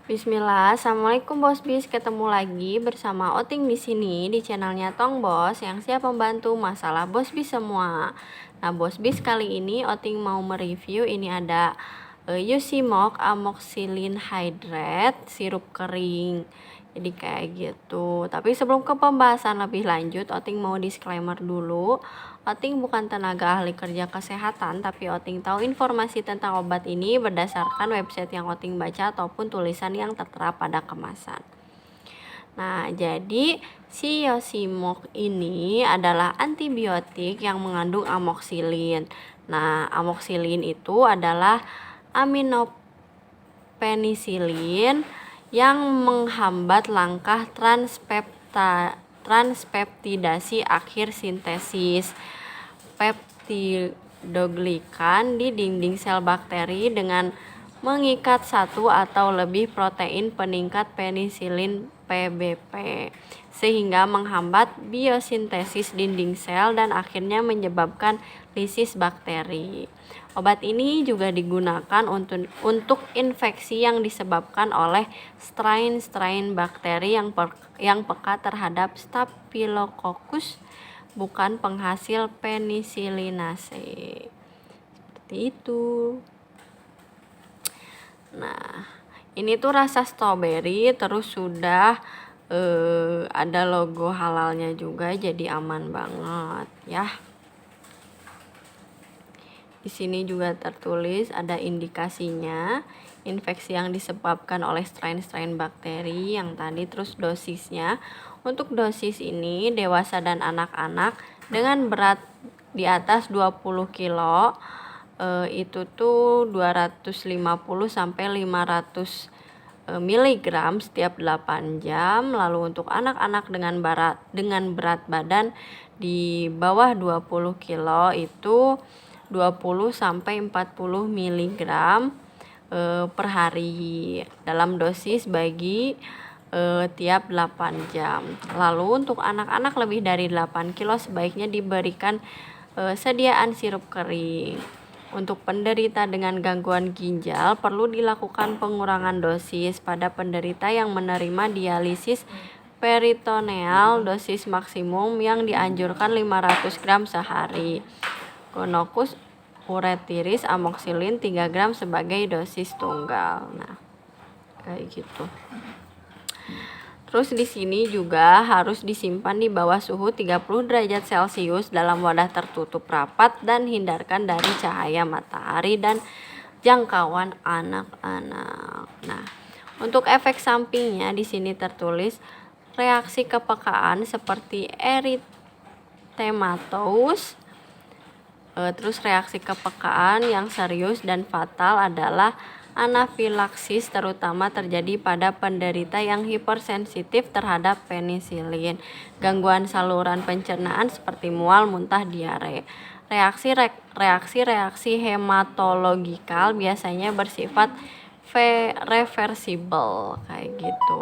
Bismillah, assalamualaikum Bos Bis, ketemu lagi bersama Oting di sini di channelnya Tong Bos yang siap membantu masalah Bos Bis semua. Nah Bos Bis, kali ini Oting mau mereview ini ada Yusimok Amoxicillin Hydrate sirup kering. Jadi kayak gitu. Tapi sebelum ke pembahasan lebih lanjut, Oting mau disclaimer dulu. Oting bukan tenaga ahli kerja kesehatan, tapi Oting tahu informasi tentang obat ini berdasarkan website yang Oting baca ataupun tulisan yang tertera pada kemasan. Nah, jadi si Yosimok ini adalah antibiotik yang mengandung amoxicillin. Nah, amoxicillin itu adalah aminopenisilin yang menghambat langkah transpeptidasi akhir sintesis peptidoglikan di dinding sel bakteri dengan mengikat satu atau lebih protein peningkat penisilin PBP sehingga menghambat biosintesis dinding sel dan akhirnya menyebabkan lisis bakteri. Obat ini juga digunakan untuk infeksi yang disebabkan oleh strain bakteri yang peka terhadap Staphylococcus, bukan penghasil penisilinase. Seperti itu. Nah, ini tuh rasa strawberry, terus sudah ada logo halalnya juga, jadi aman banget ya. Di sini juga tertulis ada indikasinya, infeksi yang disebabkan oleh strain bakteri yang tadi, terus dosisnya. Untuk dosis ini dewasa dan anak-anak dengan berat di atas 20 kilo itu tuh 250 sampai 500 miligram setiap 8 jam. Lalu untuk anak-anak dengan berat badan di bawah 20 kilo itu 20 sampai 40 miligram per hari dalam dosis bagi tiap 8 jam. Lalu untuk anak-anak lebih dari 8 kilo sebaiknya diberikan sediaan sirup kering. Untuk penderita dengan gangguan ginjal perlu dilakukan pengurangan dosis pada penderita yang menerima dialisis peritoneal. Dosis maksimum yang dianjurkan 500 gram sehari. Gonokus uretiris amoxicillin 3 gram sebagai dosis tunggal. Nah, kayak gitu. Terus di sini juga harus disimpan di bawah suhu 30 derajat Celcius dalam wadah tertutup rapat dan hindarkan dari cahaya matahari dan jangkauan anak-anak. Nah, untuk efek sampingnya di sini tertulis reaksi kepekaan seperti erythematous. Terus reaksi kepekaan yang serius dan fatal adalah anafilaksis, terutama terjadi pada penderita yang hipersensitif terhadap penisilin, gangguan saluran pencernaan seperti mual, muntah, diare. Reaksi hematologikal biasanya bersifat reversible kayak gitu.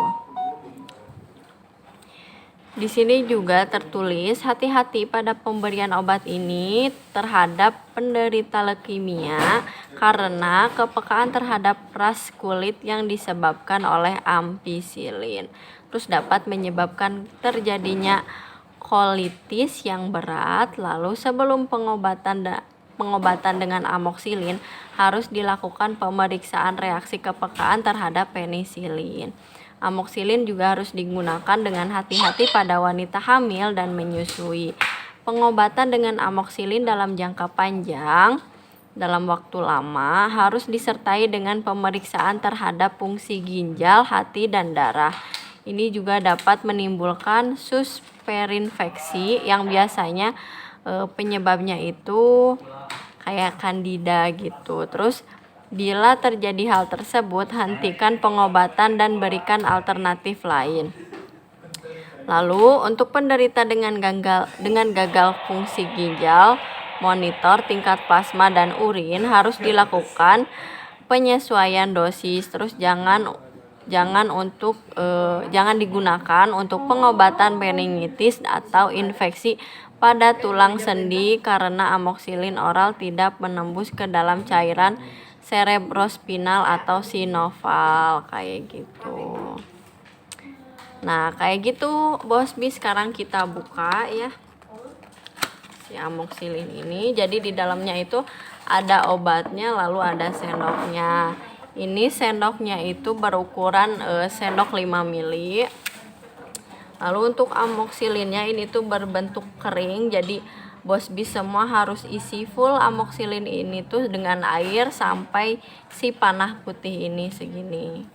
Di sini juga tertulis hati-hati pada pemberian obat ini terhadap penderita leukemia karena kepekaan terhadap ras kulit yang disebabkan oleh ampicillin. Terus dapat menyebabkan terjadinya kolitis yang berat. Lalu sebelum pengobatan dengan amoxicillin harus dilakukan pemeriksaan reaksi kepekaan terhadap penisilin. Amoxicillin juga harus digunakan dengan hati-hati pada wanita hamil dan menyusui. Pengobatan dengan amoxicillin dalam jangka panjang dalam waktu lama harus disertai dengan pemeriksaan terhadap fungsi ginjal, hati, dan darah. Ini juga dapat menimbulkan susperinfeksi yang biasanya penyebabnya itu kayak kandida gitu. Terus bila terjadi hal tersebut, hentikan pengobatan dan berikan alternatif lain. Lalu untuk penderita dengan gagal fungsi ginjal, monitor tingkat plasma dan urin harus dilakukan penyesuaian dosis. Terus jangan digunakan untuk pengobatan meningitis atau infeksi pada tulang sendi karena amoxicillin oral tidak menembus ke dalam cairan cerebrospinal atau sinoval kayak gitu. Nah, kayak gitu Bos Bis. Sekarang kita buka ya si amoxicillin ini. Jadi di dalamnya itu ada obatnya, lalu ada sendoknya. Ini sendoknya itu berukuran sendok 5 mili. Lalu untuk amoxicillinnya ini tuh berbentuk kering. Jadi Bos Bis semua harus isi full amoxicillin ini tuh dengan air sampai si panah putih ini segini.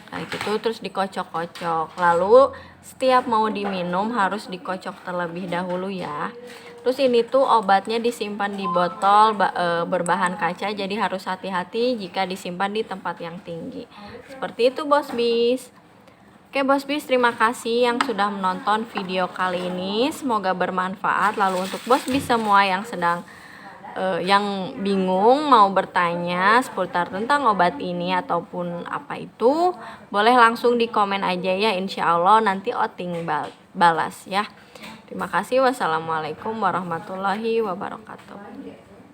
Kayak gitu, terus dikocok-kocok. Lalu setiap mau diminum harus dikocok terlebih dahulu ya. Terus ini tuh obatnya disimpan di botol berbahan kaca, jadi harus hati-hati jika disimpan di tempat yang tinggi. Seperti itu Bos Bis. Oke Bos Bis, terima kasih yang sudah menonton video kali ini. Semoga bermanfaat. Lalu untuk Bos Bis semua yang sedang yang bingung mau bertanya seputar tentang obat ini ataupun apa itu, boleh langsung di komen aja ya, insya Allah nanti Oting balas ya. Terima kasih. Wassalamualaikum warahmatullahi wabarakatuh.